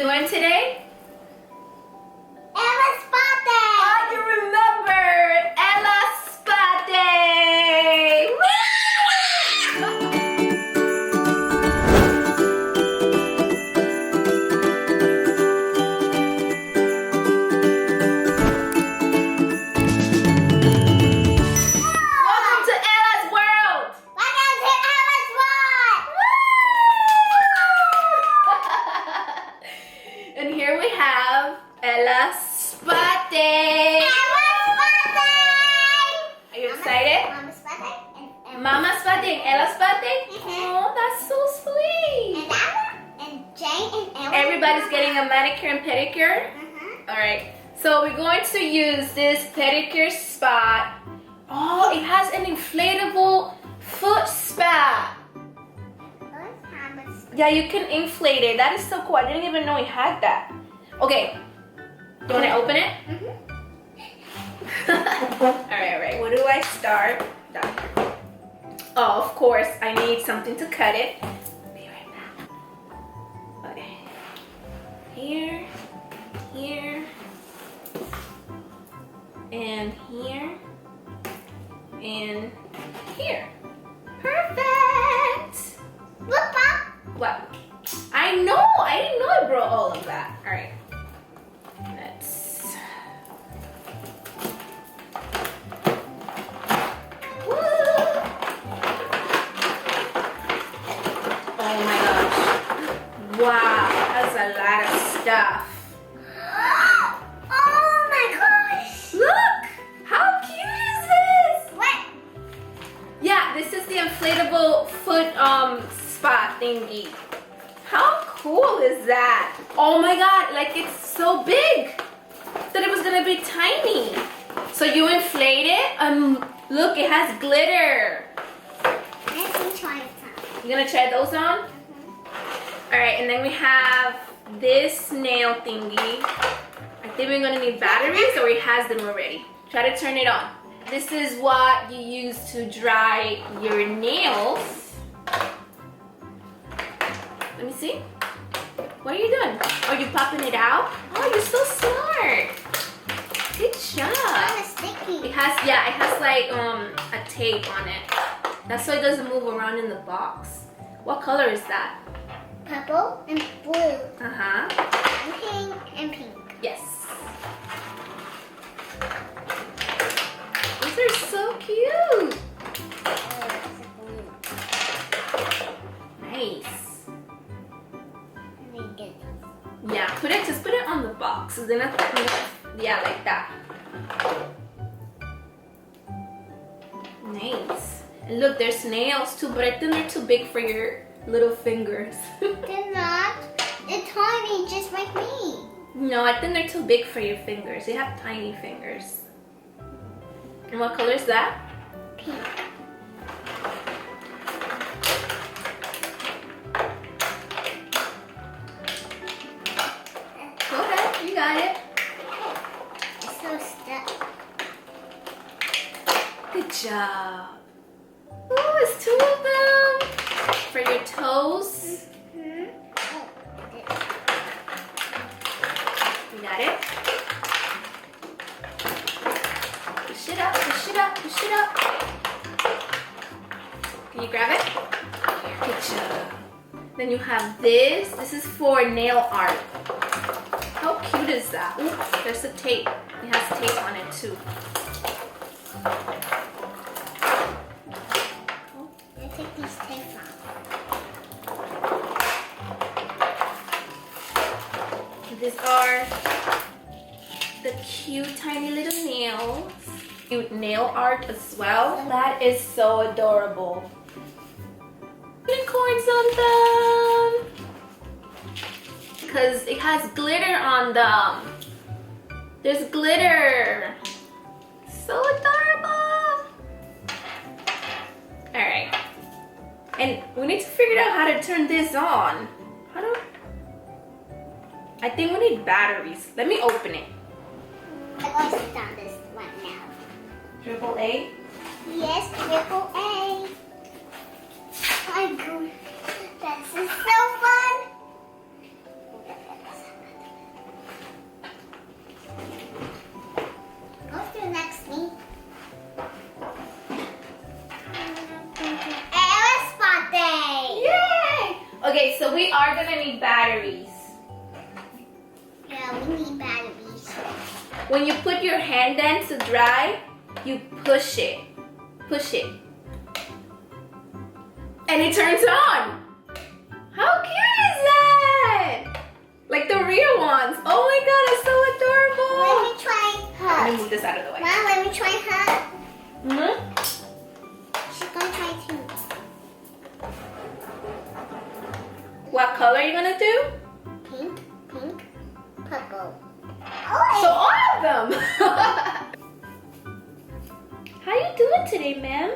doing today? Ella's birthday! Oh, you remember! Ella's birthday! Welcome to Ella's world! Welcome to Ella's world! And here we have Ella's birthday! Ella's birthday! Are you excited? Mama's birthday and Mama's birthday and Ella's birthday? Mhm. Oh, that's so sweet! and Ella and Jane and Ella. Everybody's getting a manicure and pedicure? Alright, so we're going to use this pedicure spot. Oh, it has an inflatable foot spa. Yeah, you can inflate it. That is so cool. I didn't even know it had that. Okay, you want to open it? Alright. Where do I start? Down here. Oh, of course, I need something to cut it. Be right back. Okay. Here, here, and here, and here. Perfect! Look, Mom. What? I know! I didn't know I brought all of that. Alright. Let's... Woo! Oh my gosh. Wow, that's a lot of stuff. Oh my gosh. Look! How cute is this? What? Yeah, this is the inflatable foot spot thingy. How cool is that? Oh my god, like it's so big. Thought it was gonna be tiny. So you inflate it and look, it has glitter. Let me try some. You gonna try those on? Alright, and then we have this nail thingy. I think we're gonna need batteries or it has them already. Try to turn it on. This is what you use to dry your nails. Let me see. What are you doing? Are you popping it out? Oh, you're so smart. Good job. Kind of sticky. It has, yeah, it has like a tape on it. That's so it doesn't move around in the box. What color is that? Purple and blue Uh-huh. and pink and pink. Yes. These are so cute. Nice. Yeah, just put it on the box. Then yeah, like that. Nice. And look, there's nails too, but I think they're too big for your little fingers. They're not. They're tiny, just like me. No, I think they're too big for your fingers. You have tiny fingers. And what color is that? Pink. Go ahead, you got it. It's so stuck. Good job. Oh, it's two of them. For your toes. You got it? Push it up, push it up, push it up. Can you grab it? Good job. Then you have this. This is for nail art. How cute is that? Oops, there's a tape. It has tape on it too. Let's take these tapes off. These are the cute tiny little nails. Cute nail art as well. That is so adorable. Unicorns on them. Because it has glitter on them. There's glitter. So adorable. Alright. And we need to figure out how to turn this on. I think we need batteries. Let me open it. I'm going to start this one now. Triple A? Yes, triple A. My God, this is so fun. No, we need batteries. When you put your hand in to dry, you push it. Push it. And it turns on. How cute is that? Like the real ones. Oh my god, it's so adorable. Let me try her. Let me move this out of the way. Mom, let me try her. Mm-hmm. She's gonna try too. What color are you gonna do? Pink, pink, purple. So Oh, all of them. How you doing today, ma'am?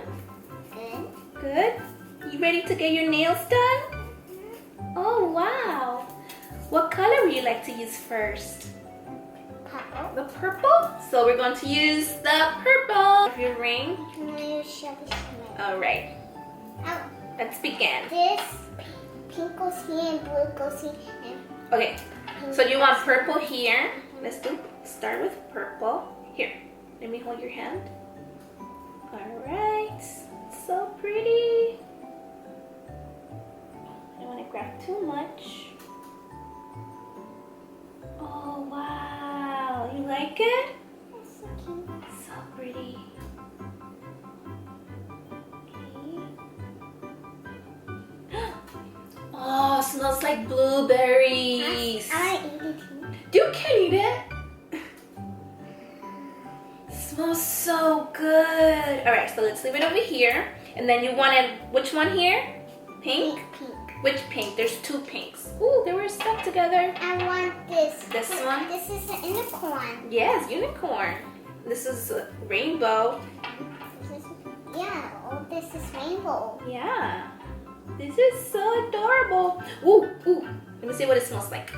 good. Good. You ready to get your nails done? Oh wow. What color would you like to use first? Purple. The purple? So we're going to use the purple of your ring. I'm gonna use shabby smell. Alright, Oh, let's begin. this pink goes here and blue goes here. And Okay, so you want purple here. Let's start with purple. Here, let me hold your hand. Alright, so pretty. I don't want to grab too much. Oh wow, you like it? that's so cute. So pretty. Okay. Oh, smells like blueberries. I eat it too. You can eat it. Smells so good. All right, so let's leave it over here. And then you wanted which one here? Pink? Pink. Which pink? There's two pinks. Ooh, they were stuck together. I want this. This one? This is an unicorn. Yes, unicorn. This is a rainbow. This is, yeah, oh, this is rainbow. Yeah. This is so adorable. Ooh, ooh. Let me see what it smells like.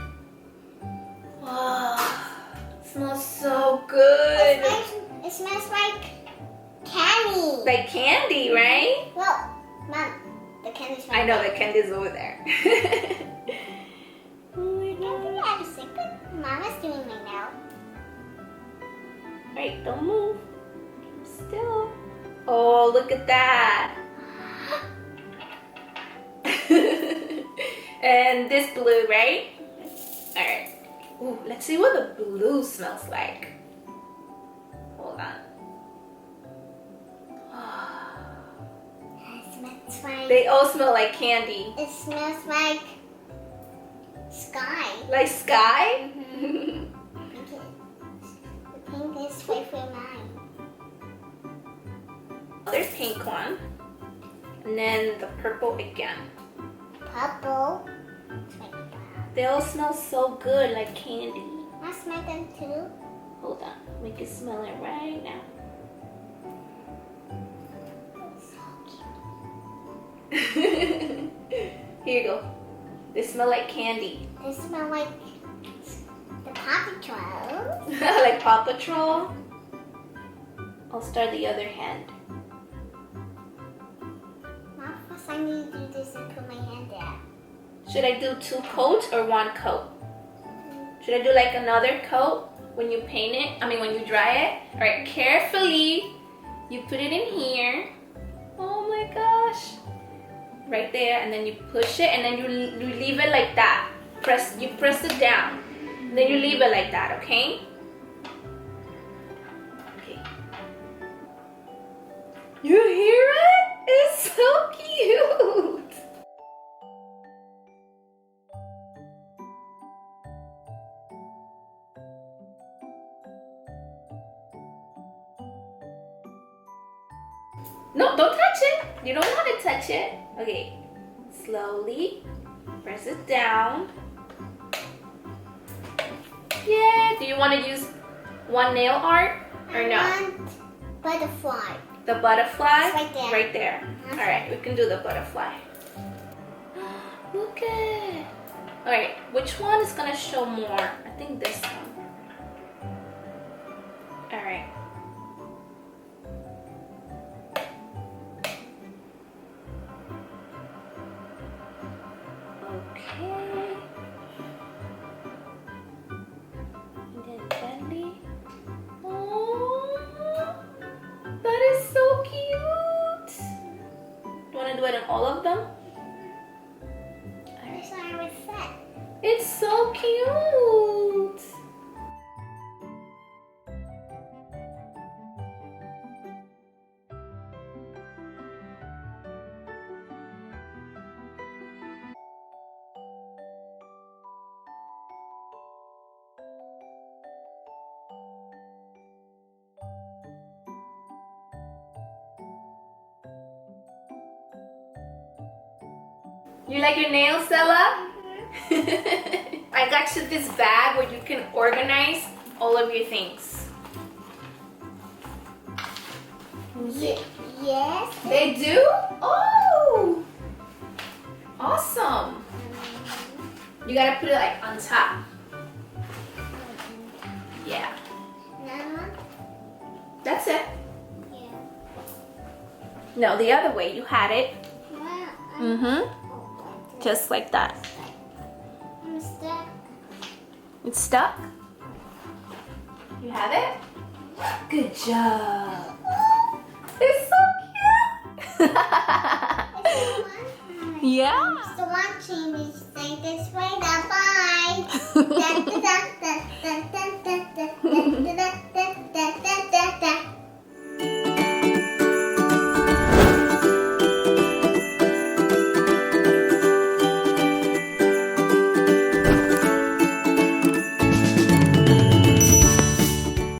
Wow. It smells so good. It smells like candy. Like candy, right? Well, Mom, the candy's right I know there. the candy's over there. Oh my Can we god. have a secret? Mama's doing right now. Alright, don't move. Keep still. Oh, look at that. And this blue, right? Alright. Ooh, let's see what the blue smells like. Hold on. It smells like. They all smell like candy. It smells like sky. Like sky? The pink is way for mine. Other pink one. And then the purple again. Purple. It's like brown. They all smell so good, like candy. I smell them too. Hold on, we can smell it right now. It's so cute. Here you go. They smell like candy. They smell like the Paw Patrol. Like Paw Patrol. I'll start the other hand. Mom, first I need to do this and put my hand there. Should I do 2 coats or 1 coat? Should I do like another coat when you paint it? I mean when you dry it? Alright, carefully. You put it in here. Oh my gosh. Right there, and then you push it and then you leave it like that. You press it down. And then you leave it like that, okay? Okay. You hear it? It's so cute. No, don't touch it. You don't want to touch it. Okay, slowly press it down. Yeah, do you want to use 1 nail art or no? I want butterfly. The butterfly? It's right there. Right there. Alright, we can do the butterfly. Look at. Alright, which one is going to show more? I think this one. Alright. Okay. And then gently. Oh, that is so cute. You want to do it in all of them? This one was set. It's so cute. You like your nails, Ellah? I got you this bag where you can organize all of your things. Yes. They do? Oh! Awesome. You gotta put it like on top. Yeah. Mama? That's it. Yeah. No, the other way. You had it. Well, Mm-hmm. Just like that. I'm stuck. It's stuck? You have it? Good job. It's so cute. Yeah. So watching me say this way. Bye.